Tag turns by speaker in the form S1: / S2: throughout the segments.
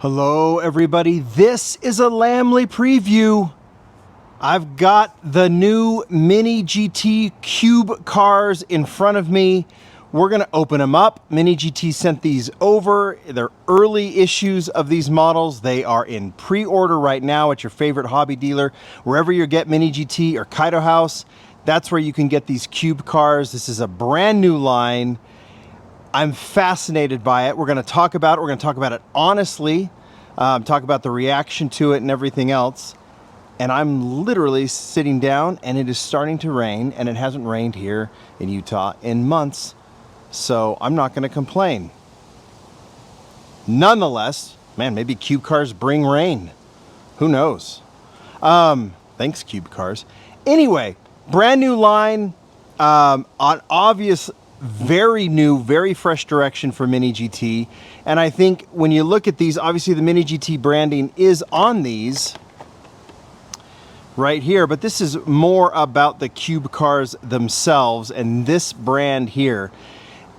S1: Hello everybody, this is a Lamley preview. I've got the new Mini GT Cube cars in front of me. We're gonna open them up. Mini GT sent these over. They're early issues of these models. They are in pre-order right now at your favorite hobby dealer. Wherever you get Mini GT or Kaido House, that's where you can get these Cube cars. This is a brand new line. I'm fascinated by it. We're going to talk about it. We're going to talk about it honestly, talk about the reaction to it and everything else. And I'm literally sitting down and it is starting to rain, and it hasn't rained here in Utah in months. So I'm not going to complain. Nonetheless, man, maybe Cube cars bring rain. Who knows? Thanks, Cube cars. Anyway, brand new line, on obvious, very new, very fresh direction for Mini GT. And I think when you look at these, obviously the Mini GT branding is on these right here, but this is more about the Cube cars themselves and this brand here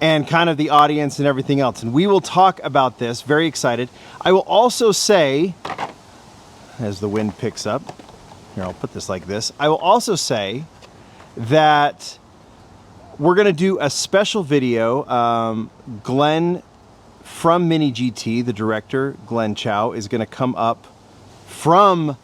S1: and kind of the audience and everything else. And we will talk about this, very excited. I will also say, as the wind picks up, here, I'll put this like this. I will also say that we're going to do a special video. Glenn from Mini GT, the director, Glenn Chow, is going to come up from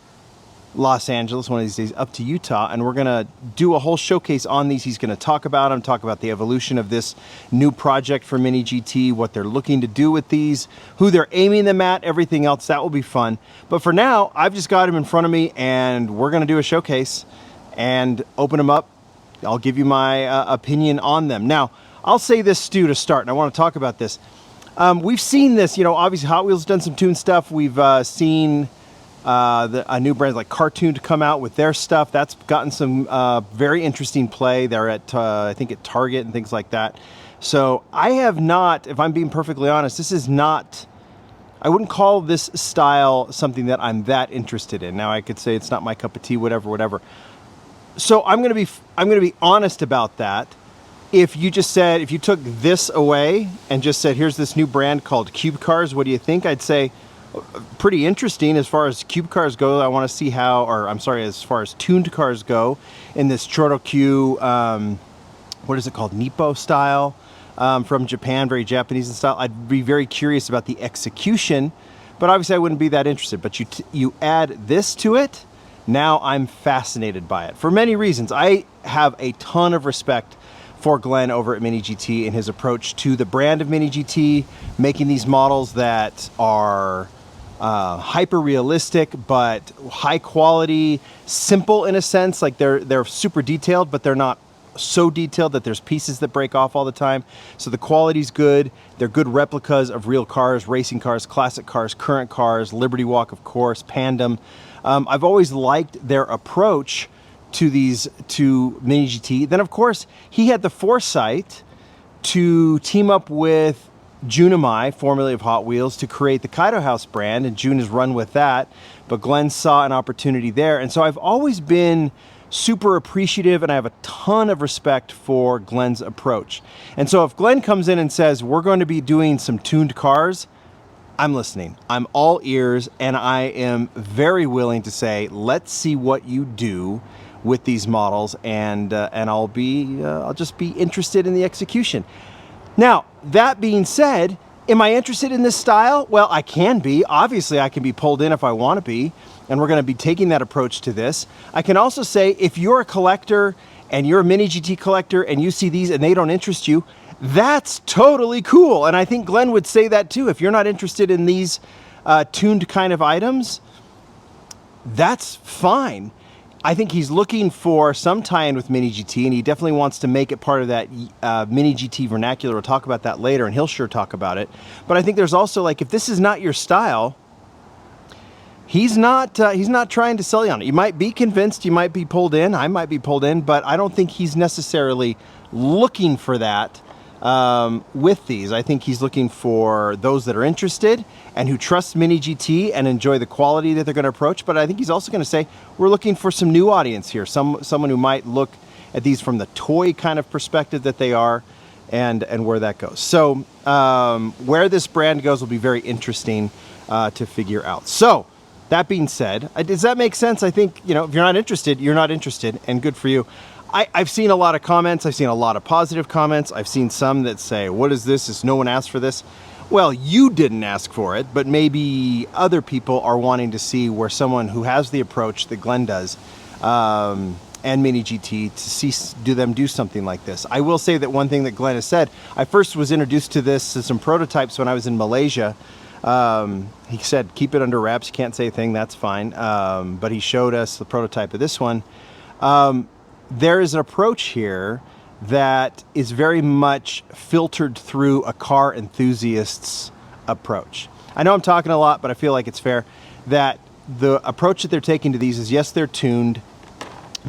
S1: Los Angeles one of these days up to Utah, and we're going to do a whole showcase on these. He's going to talk about them, talk about the evolution of this new project for Mini GT, what they're looking to do with these, who they're aiming them at, everything else. That will be fun. But for now, I've just got them in front of me, and we're going to do a showcase and open them up. I'll give you my opinion on them. Now, I'll say this, Stu, to start, and I want to talk about this. We've seen this, you know, obviously Hot Wheels done some Tooned stuff. We've seen a new brand like Tooned come out with their stuff. That's gotten some very interesting play. They're at, I think, at Target and things like that. So I have not, if I'm being perfectly honest, this is not, I wouldn't call this style something that I'm that interested in. Now, I could say it's not my cup of tea, whatever. So I'm gonna be honest about that. If you took this away and just said, here's this new brand called Cube Cars, what do you think? I'd say pretty interesting as far as Cube cars go. I want to see how, or I'm sorry, as far as Tooned cars go in this Chorokyu, what is it called, Nippo style, from Japan, very Japanese in style. I'd be very curious about the execution, but obviously I wouldn't be that interested. But you add this to it, now I'm fascinated by it for many reasons. I have a ton of respect for Glenn over at Mini GT and his approach to the brand of Mini GT, making these models that are hyper realistic but high quality, simple in a sense. Like they're super detailed, but they're not so detailed that there's pieces that break off all the time. So the quality's good. They're good replicas of real cars, racing cars, classic cars, current cars, Liberty Walk, of course, Pandem. I've always liked their approach to Mini GT. Then, of course, he had the foresight to team up with Junimai, formerly of Hot Wheels, to create the Kaido House brand, and June has run with that. But Glenn saw an opportunity there, and so I've always been super appreciative, and I have a ton of respect for Glenn's approach. And so if Glenn comes in and says, we're going to be doing some Tooned cars, I'm listening. I'm all ears, and I am very willing to say, let's see what you do with these models, and I'll just be interested in the execution. Now, that being said, am I interested in this style? Well, I can be. Obviously, I can be pulled in if I want to be, and we're going to be taking that approach to this. I can also say, if you're a collector and you're a Mini GT collector and you see these and they don't interest you, that's totally cool. And I think Glenn would say that too. If you're not interested in these Tooned kind of items, that's fine. I think he's looking for some tie-in with Mini GT, and he definitely wants to make it part of that Mini GT vernacular. We'll talk about that later, and he'll sure talk about it. But I think there's also, like, if this is not your style, he's not trying to sell you on it. You might be convinced, you might be pulled in, I might be pulled in, but I don't think he's necessarily looking for that with these. I think he's looking for those that are interested and who trust Mini GT and enjoy the quality that they're going to approach. But I think he's also going to say, we're looking for some new audience here, someone who might look at these from the toy kind of perspective that they are, and where that goes. So where this brand goes will be very interesting to figure out. So that being said, does that make sense? I think, you know, if you're not interested, you're not interested, and good for you. I've seen a lot of comments. I've seen a lot of positive comments. I've seen some that say, what is this? Is no one asked for this? Well, you didn't ask for it, but maybe other people are wanting to see where someone who has the approach that Glenn does, and Mini GT, to see them do something like this. I will say that one thing that Glenn has said, I first was introduced to this to some prototypes when I was in Malaysia. He said, keep it under wraps. You can't say a thing. That's fine. But he showed us the prototype of this one. There is an approach here that is very much filtered through a car enthusiast's approach. I know I'm talking a lot, but I feel like it's fair that the approach that they're taking to these is, yes, they're tuned,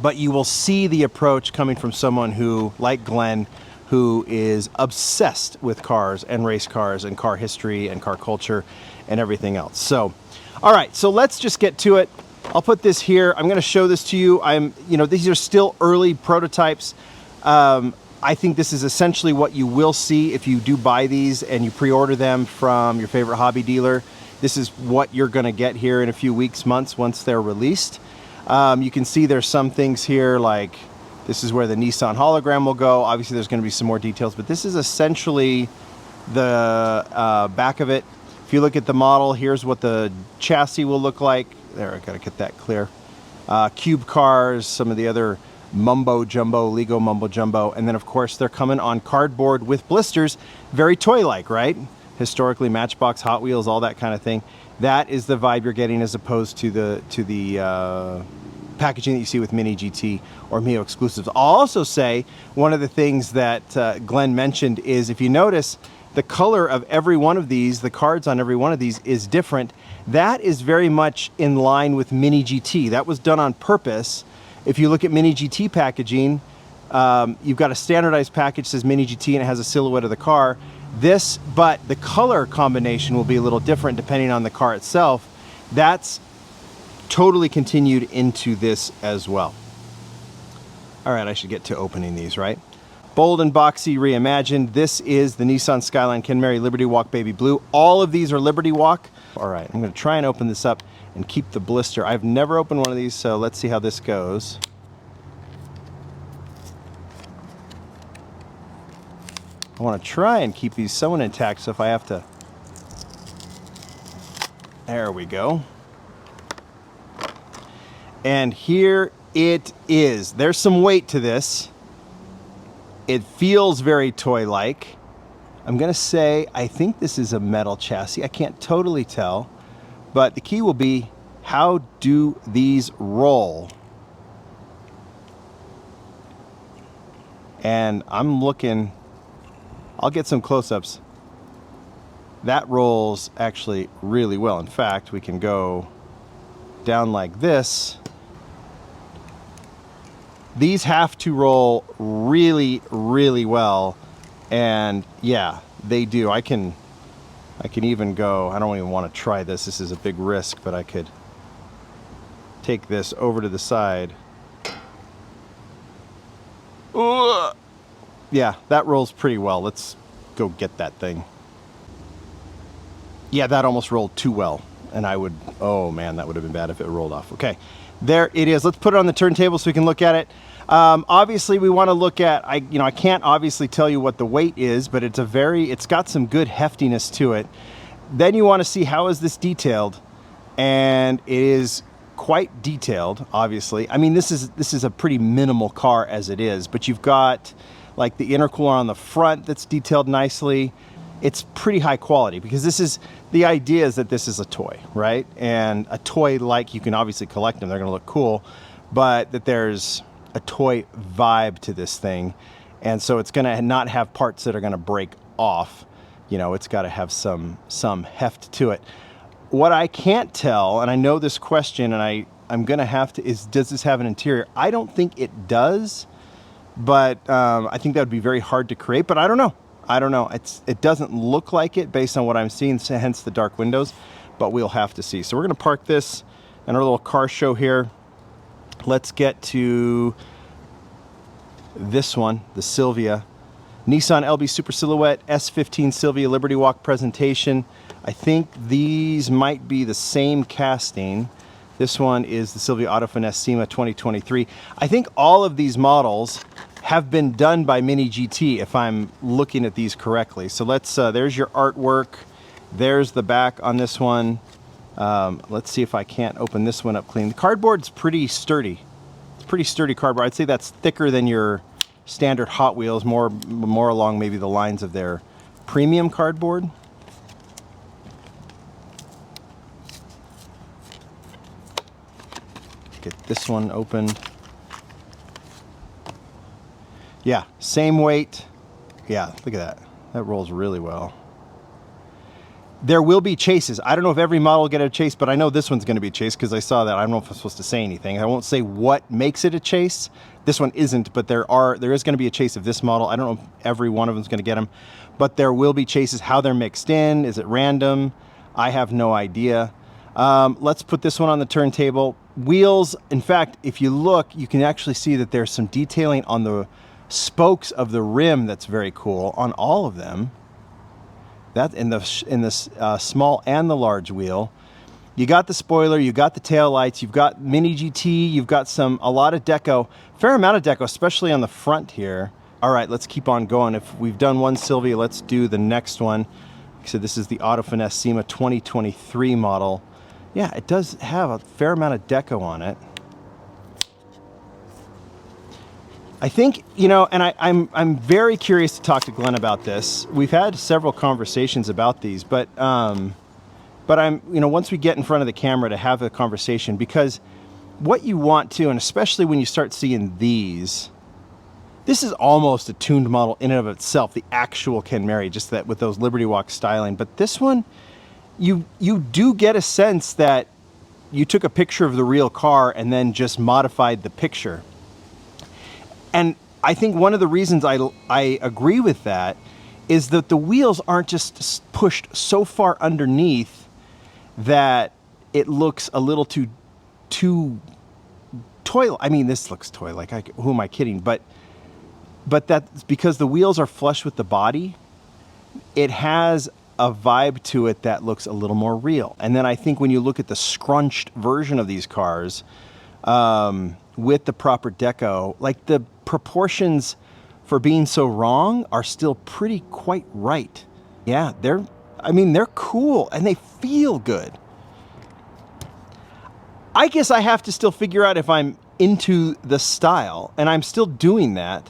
S1: but you will see the approach coming from someone who, like Glenn, who is obsessed with cars and race cars and car history and car culture and everything else. So, all right, so let's just get to it. I'll put this here. I'm going to show this to you. These are still early prototypes. I think this is essentially what you will see if you do buy these and you pre-order them from your favorite hobby dealer. This is what you're going to get here in a few weeks, months, once they're released. You can see there's some things here, like this is where the Nissan hologram will go. Obviously, there's going to be some more details, but this is essentially the back of it. If you look at the model, here's what the chassis will look like. There, I got to get that clear. QUBE CARZ, some of the other mumbo jumbo, Lego mumbo jumbo, and then of course they're coming on cardboard with blisters, very toy-like, right? Historically, Matchbox, Hot Wheels, all that kind of thing. That is the vibe you're getting, as opposed to the packaging that you see with Mini GT or Mio exclusives. I'll also say one of the things that Glenn mentioned is, if you notice, the color of every one of these, the cards on every one of these, is different. That is very much in line with Mini GT. That was done on purpose. If you look at Mini GT packaging, you've got a standardized package that says Mini GT and it has a silhouette of the car. But the color combination will be a little different depending on the car itself. That's totally continued into this as well. All right, I should get to opening these, right? Bold and boxy reimagined. This is the Nissan Skyline Ken Mary Liberty Walk Baby Blue. All of these are Liberty Walk. All right, I'm going to try and open this up and keep the blister. I've never opened one of these, so let's see how this goes. I want to try and keep these somewhat intact, so if I have to... There we go. And here it is. There's some weight to this. It feels very toy-like. I'm going to say I think this is a metal chassis. I can't totally tell. But the key will be, how do these roll? And I'm looking... I'll get some close-ups. That rolls actually really well. In fact, we can go down like this. These have to roll really, really well. And yeah, they do. I can even go, I don't even want to try this. This is a big risk, but I could take this over to the side. Ugh. Yeah, that rolls pretty well. Let's go get that thing. Yeah, that almost rolled too well. And I would, oh man, that would have been bad if it rolled off. Okay, there it is. Let's put it on the turntable so we can look at it. Obviously, we want to look at, I can't obviously tell you what the weight is, but it's got some good heftiness to it. Then you want to see, how is this detailed? And it is quite detailed, obviously. I mean, this is a pretty minimal car as it is, but you've got like the intercooler on the front that's detailed nicely. It's pretty high quality, because the idea is that this is a toy, right? And a toy, like, you can obviously collect them, they're gonna look cool, but that there's a toy vibe to this thing. And so it's gonna not have parts that are gonna break off. It's gotta have some heft to it. What I can't tell, and I know this question, and I'm gonna have to, is, does this have an interior? I don't think it does, but I think that would be very hard to create, but I don't know. It doesn't look like it based on what I'm seeing, hence the dark windows, but we'll have to see. So we're gonna park this in our little car show here. Let's get to this one, the Silvia. Nissan LB Super Silhouette S15 Silvia Liberty Walk presentation. I think these might be the same casting. This one is the Silvia Auto Finesse SEMA 2023. I think all of these models have been done by Mini GT, if I'm looking at these correctly. So let's, there's your artwork. There's the back on this one. Let's see if I can't open this one up clean. The cardboard's pretty sturdy. It's pretty sturdy cardboard. I'd say that's thicker than your standard Hot Wheels, more along maybe the lines of their premium cardboard. Get this one opened. Yeah, same weight. Yeah, look at that. That rolls really well. There will be chases. I don't know if every model will get a chase, but I know this one's going to be a chase because I saw that. I don't know if I'm supposed to say anything. I won't say what makes it a chase. This one isn't, but there is going to be a chase of this model. I don't know if every one of them is going to get them, but there will be chases. How they're mixed in, is it random? I have no idea. Let's put this one on the turntable. Wheels, in fact, if you look, you can actually see that there's some detailing on the spokes of the rim that's very cool on all of them. That in the small and the large wheel. You got the spoiler, you got the tail lights, you've got Mini GT, you've got a lot of deco, fair amount of deco, especially on the front here. All right, let's keep on going. If we've done one Silvia, let's do the next one. So this is the Auto Finesse SEMA 2023 model. Yeah, it does have a fair amount of deco on it. I think, you know, and I'm very curious to talk to Glenn about this. We've had several conversations about these, but I'm, you know, once we get in front of the camera to have a conversation, because what you want to, and especially when you start seeing these, this is almost a tuned model in and of itself, the actual Ken Mary, just that with those Liberty Walk styling. But this one, you do get a sense that you took a picture of the real car and then just modified the picture. And I think one of the reasons I agree with that is that the wheels aren't just pushed so far underneath that it looks a little too toy. I mean, this looks toy-like. Who am I kidding? But that's because the wheels are flush with the body. It has a vibe to it that looks a little more real. And then I think when you look at the scrunched version of these cars, with the proper deco, like the proportions for being so wrong are still quite right. Yeah, they're cool and they feel good. I guess I have to still figure out if I'm into the style, and I'm still doing that.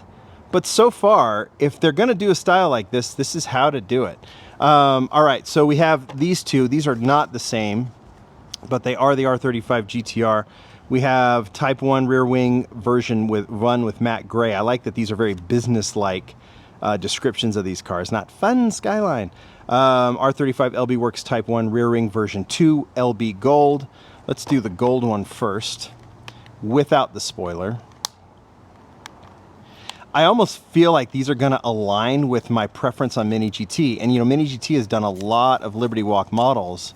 S1: But so far, if they're gonna do a style like this, this is how to do it. All right, so we have these two. These are not the same, but they are the R35 GTR. We have Type 1 rear wing version run with matte gray. I like that these are very business-like descriptions of these cars, not fun skyline. R35 LB Works Type 1 rear wing version 2, LB Gold. Let's do the gold one first, without the spoiler. I almost feel like these are gonna align with my preference on Mini GT. And you know, Mini GT has done a lot of Liberty Walk models.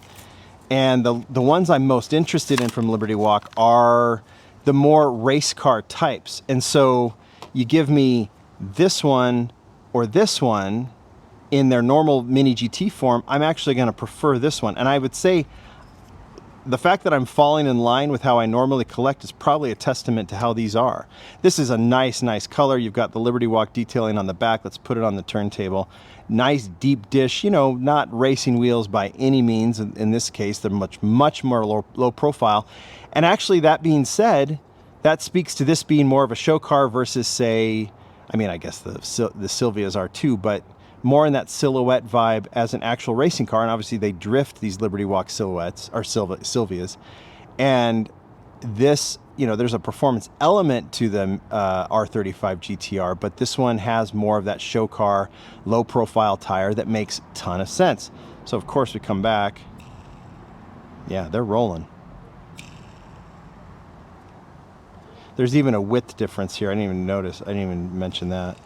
S1: And the ones I'm most interested in from Liberty Walk are the more race car types. And so you give me this one or this one in their normal Mini GT form, I'm actually going to prefer this one. And I would say the fact that I'm falling in line with how I normally collect is probably a testament to how these are. This is a nice color. You've got the Liberty Walk detailing on the back. Let's put it on the turntable. Nice deep dish, you know, not racing wheels by any means. In this case, they're much more low profile. And actually, that being said, that speaks to this being more of a show car versus, say, I mean, I guess the Silvias are too, but more in that silhouette vibe as an actual racing car. And obviously they drift these Liberty Walk silhouettes, or Silvias. And this, you know, there's a performance element to the R35 GTR, but this one has more of that show car, low profile tire that makes a ton of sense. So of course we come back. Yeah, they're rolling. There's even a width difference here. I didn't even notice. I didn't even mention that.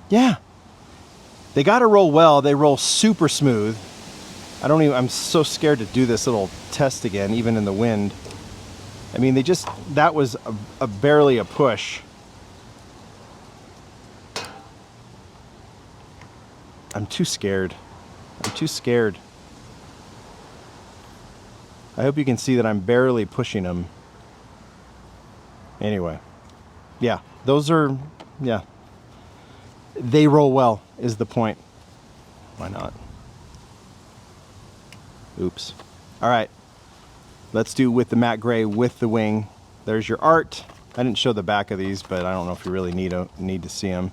S1: Yeah, they got to roll well. They roll super smooth. I'm so scared to do this little test again, even in the wind. I mean, that was barely a push. I'm too scared. I'm too scared. I hope you can see that I'm barely pushing them. Anyway, yeah, those are, yeah. They roll well is the point. Why not? Oops. All right. Let's do with the matte gray with the wing. There's your art. I didn't show the back of these, but I don't know if you really need to see them.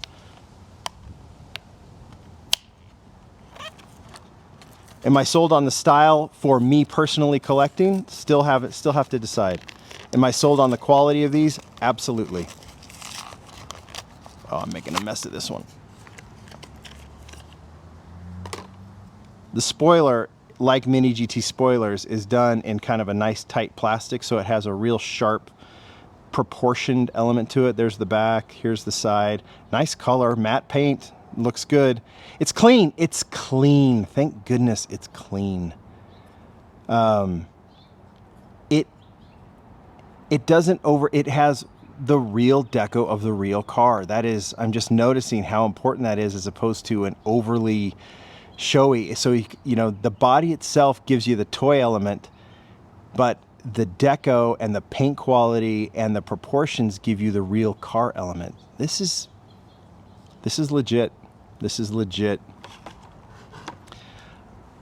S1: Am I sold on the style for me personally collecting? Still have to decide. Am I sold on the quality of these? Absolutely. Oh, I'm making a mess of this one. The spoiler, like Mini GT spoilers, is done in kind of a nice tight plastic, so it has a real sharp proportioned element to it. There's the back, here's the side. Nice color, matte paint, looks good. It's clean, it's clean. Thank goodness it's clean. It doesn't it has the real deco of the real car. That is, I'm just noticing how important that is as opposed to an overly showy. So, you know, the body itself gives you the toy element, but the deco and the paint quality and the proportions give you the real car element. This is legit. This is legit.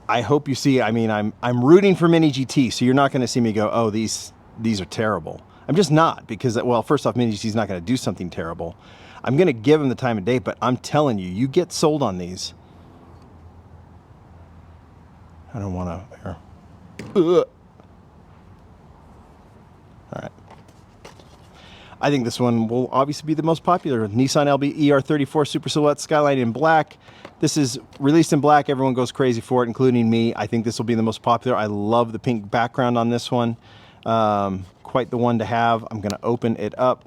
S1: I hope you see, I mean, I'm rooting for Mini GT, so you're not going to see me go, oh, these are terrible. I'm just not, because, well, first off, Mini GT is not going to do something terrible. I'm going to give them the time of day, but I'm telling you, you get sold on these. I don't want to. All right. I think this one will obviously be the most popular. Nissan LB ER34 Super Silhouette Skyline in black. This is released in black. Everyone goes crazy for it, including me. I think this will be the most popular. I love the pink background on this one. Quite the one to have. I'm going to open it up.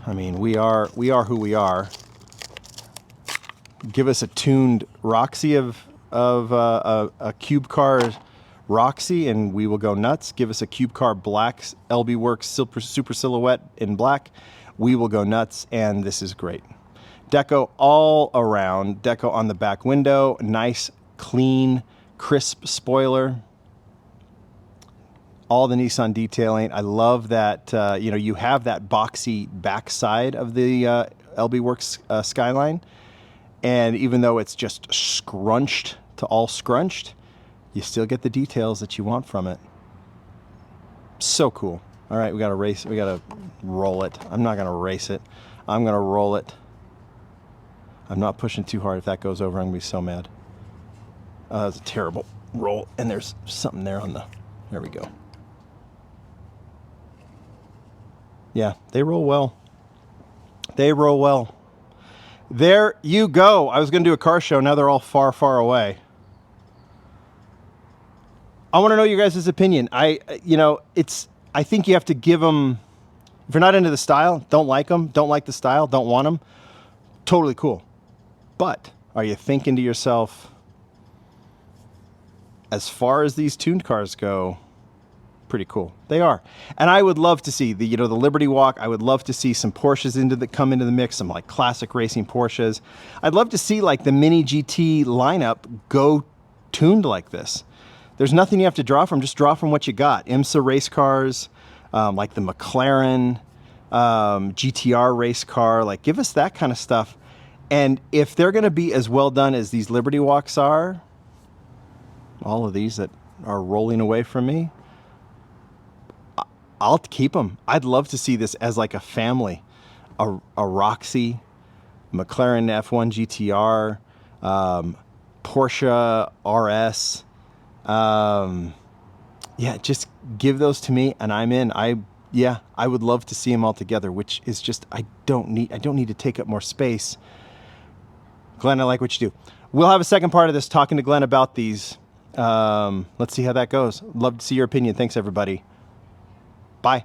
S1: I mean, we are who we are. Give us a tuned Roxy of a QUBE CARZ Roxy, and we will go nuts. Give us a QUBE CARZ black LBWK Super Silhouette in black, we will go nuts, and this is great. Deco all around. Deco on the back window. Nice, clean, crisp spoiler. All the Nissan detailing. I love that, you know, you have that boxy backside of the LBWK Skyline. And even though it's just scrunched to all scrunched, you still get the details that you want from it. So cool. All right, we got to race. We got to roll it. I'm not going to race it. I'm going to roll it. I'm not pushing too hard. If that goes over, I'm going to be so mad. That's a terrible roll. And there's something there on the, there we go. Yeah, they roll well. They roll well. There you go. I was going to do a car show. Now they're all far, far away. I want to know your guys' opinion. You know, I think you have to give them, if you're not into the style, don't like them, don't like the style, don't want them, totally cool. But are you thinking to yourself, as far as these tuned cars go, pretty cool. They are. And I would love to see the, you know, the Liberty Walk. I would love to see some Porsches come into the mix, some like classic racing Porsches. I'd love to see like the Mini GT lineup go tuned like this. There's nothing you have to draw from, just draw from what you got. IMSA race cars, like the McLaren, GTR race car, like give us that kind of stuff. And if they're going to be as well done as these Liberty Walks are, all of these that are rolling away from me, I'll keep them. I'd love to see this as like a family, a Roxy, McLaren F1 GTR, Porsche RS. Yeah, just give those to me and I'm in. I would love to see them all together, which is just, I don't need to take up more space. Glenn, I like what you do. We'll have a second part of this talking to Glenn about these. Let's see how that goes. Love to see your opinion. Thanks, everybody. Bye.